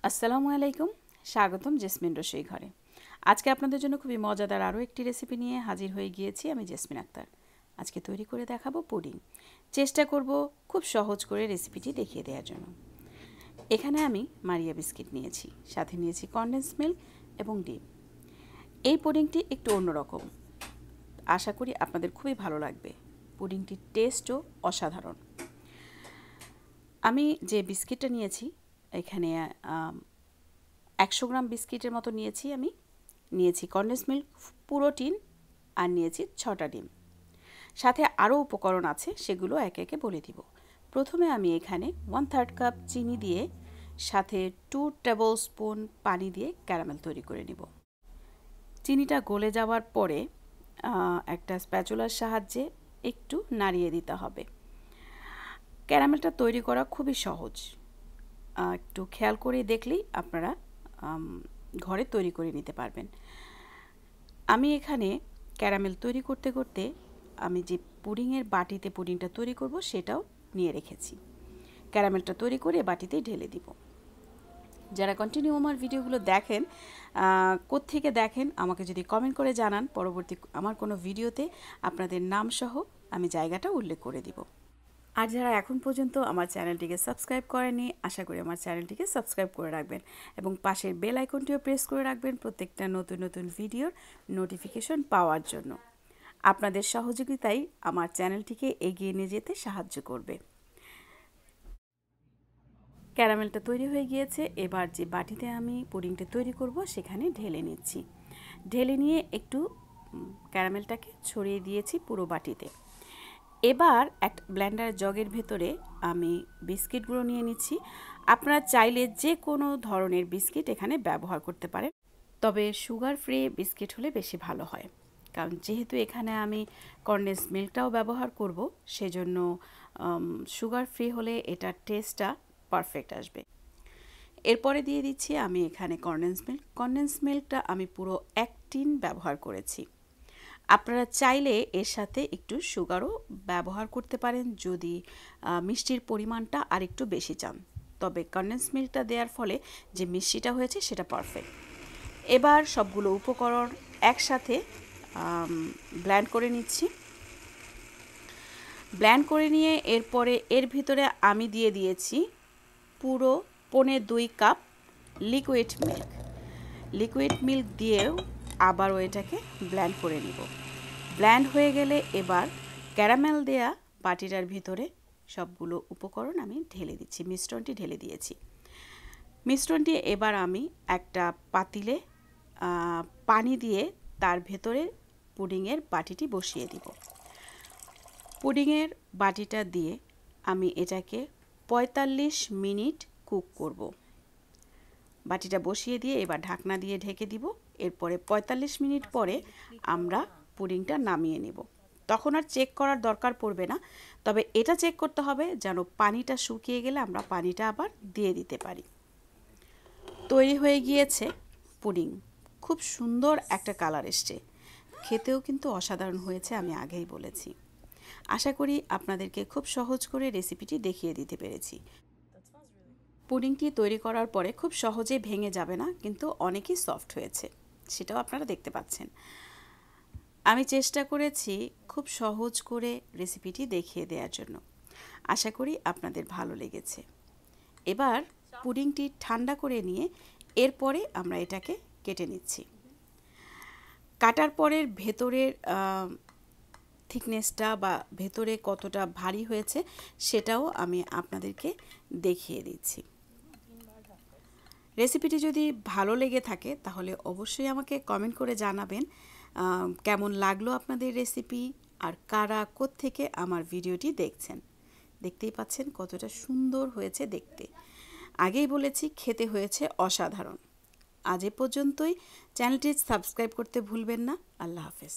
আসসালামু আলাইকুম, স্বাগতম জেসমিন রসুই ঘরে। আজকে আপনাদের জন্য খুবই মজাদার আরও একটি রেসিপি নিয়ে হাজির হয়ে গিয়েছি। আমি জেসমিন আক্তার। আজকে তৈরি করে দেখাবো পুডিং। চেষ্টা করব খুব সহজ করে রেসিপিটি দেখিয়ে দেওয়ার জন্য। এখানে আমি মারিয়া বিস্কিট নিয়েছি, সাথে নিয়েছি কনডেন্স মিল্ক এবং ডিম। এই পুডিংটি একটু অন্যরকম, আশা করি আপনাদের খুবই ভালো লাগবে। পুডিংটির টেস্টও অসাধারণ। আমি যে বিস্কিটটা নিয়েছি, এখানে 100 গ্রাম বিস্কিটের মতো নিয়েছি। আমি নিয়েছি কনডেন্স মিল্ক পুরো টিন, আর নিয়েছি 6টা ডিম। সাথে আরও উপকরণ আছে, সেগুলো একে একে বলে দিব। প্রথমে আমি এখানে 1/3 কাপ চিনি দিয়ে সাথে 2 টেবিল স্পুন পানি দিয়ে ক্যারামেল তৈরি করে নিব। চিনিটা গলে যাওয়ার পরে একটা স্প্যাচুলার সাহায্যে একটু নাড়িয়ে দিতে হবে। ক্যারামেলটা তৈরি করা খুবই সহজ, একটু খেয়াল করে দেখলেই আপনারা ঘরে তৈরি করে নিতে পারবেন। আমি এখানে ক্যারামেল তৈরি করতে করতে আমি যে পুডিংয়ের বাটিতে পুডিংটা তৈরি করব সেটাও নিয়ে রেখেছি। ক্যারামেলটা তৈরি করে বাটিতে ঢেলে দিব। যারা কন্টিনিউ আমার ভিডিওগুলো দেখেন, কোত্থেকে দেখেন আমাকে যদি কমেন্ট করে জানান, পরবর্তী আমার কোনো ভিডিওতে আপনাদের নাম সহ আমি জায়গাটা উল্লেখ করে দিব। আর যারা এখন পর্যন্ত আমার চ্যানেলটিকে সাবস্ক্রাইব করেনি, আশা করি আমার চ্যানেলটিকে সাবস্ক্রাইব করে রাখবেন এবং পাশের বেল আইকনটিও প্রেস করে রাখবেন প্রত্যেকটা নতুন নতুন ভিডিওর নোটিফিকেশন পাওয়ার জন্য। আপনাদের সহযোগিতাই আমার চ্যানেলটিকে এগিয়ে নিয়ে যেতে সাহায্য করবে। ক্যারামেলটা তৈরি হয়ে গিয়েছে। এবার যে বাটিতে আমি পুডিংটা তৈরি করব সেখানে ঢেলে নিচ্ছি। ঢেলে নিয়ে একটু ক্যারামেলটাকে ছড়িয়ে দিয়েছি পুরো বাটিতে। এবার একটা ব্লেন্ডার জগের ভেতরে আমি বিস্কিটগুলো নিয়ে নিচ্ছি। আপনারা চাইলে যে কোনো ধরনের বিস্কিট এখানে ব্যবহার করতে পারেন, তবে সুগার ফ্রি বিস্কিট হলে বেশি ভালো হয়, কারণ যেহেতু এখানে আমি কনডেন্স মিল্কটাও ব্যবহার করব, সেজন্য সুগার ফ্রি হলে এটার টেস্টটা পারফেক্ট আসবে। এরপরে দিয়ে দিচ্ছি আমি এখানে কনডেন্স মিল্কটা আমি পুরো 1 টিন ব্যবহার করেছি। আপনারা চাইলে এর সাথে একটু সুগারও ব্যবহার করতে পারেন যদি মিষ্টির পরিমাণটা আর একটু বেশি চান, তবে কনডেন্স মিল্কটা দেওয়ার ফলে যে মিষ্টিটা হয়েছে সেটা পারফেক্ট। এবার সবগুলো উপকরণ একসাথে ব্লেন্ড করে নিচ্ছি। ব্লেন্ড করে নিয়ে এরপরে এর ভিতরে আমি দিয়ে দিয়েছি পুরো 2.25 কাপ লিকুইড মিল্ক দিয়েও আবারও এটাকে ব্লেন্ড করে নিব। ব্লেন্ড হয়ে গেলে এবার ক্যারামেল দেয়া বাটিটার ভিতরে সবগুলো উপকরণ আমি ঢেলে দিচ্ছি, মিশ্রণটি ঢেলে দিয়েছি। মিশ্রণটি এবার আমি একটা পাতিলে পানি দিয়ে তার ভেতরে পুডিংয়ের বাটিটি বসিয়ে দিব। পুডিংয়ের বাটিটা দিয়ে আমি এটাকে 45 মিনিট কুক করব। বাটিটা বসিয়ে দিয়ে এবার ঢাকনা দিয়ে ঢেকে দিব। এরপরে 45 মিনিট পরে আমরা পুডিংটা নামিয়ে নেব। তখন আর চেক করার দরকার পড়বে না, তবে এটা চেক করতে হবে যেন পানিটা শুকিয়ে গেলে আমরা পানিটা আবার দিয়ে দিতে পারি। তৈরি হয়ে গিয়েছে পুডিং। খুব সুন্দর একটা কালার এসছে, খেতেও কিন্তু অসাধারণ হয়েছে, আমি আগেই বলেছি। আশা করি আপনাদেরকে খুব সহজ করে রেসিপিটি দেখিয়ে দিতে পেরেছি। পুডিংটি তৈরি করার পরে খুব সহজে ভেঙে যাবে না, কিন্তু অনেকই সফট হয়েছে, সেটাও আপনারা দেখতে পাচ্ছেন। আমি চেষ্টা করেছি খুব সহজ করে রেসিপিটি দেখিয়ে দেওয়ার জন্য। আশা করি আপনাদের ভালো লেগেছে। এবার পুডিংটি ঠান্ডা করে নিয়ে এরপরে আমরা এটাকে কেটে নিচ্ছি। কাটার পরের ভেতরের থিকনেসটা বা ভেতরে কতটা ভারী হয়েছে সেটাও আমি আপনাদেরকে দেখিয়ে দিচ্ছি। রেসিপিটি যদি ভালো লেগে থাকে তাহলে অবশ্যই আমাকে কমেন্ট করে জানাবেন কেমন লাগলো আপনাদের রেসিপি, আর কারা কোত্থেকে আমার ভিডিওটি দেখছেন। দেখতেই পাচ্ছেন কতটা সুন্দর হয়েছে দেখতে। আগেই বলেছি খেতে হয়েছে অসাধারণ। আজ এ পর্যন্তই। চ্যানেলটি সাবস্ক্রাইব করতে ভুলবেন না। আল্লাহ হাফেজ।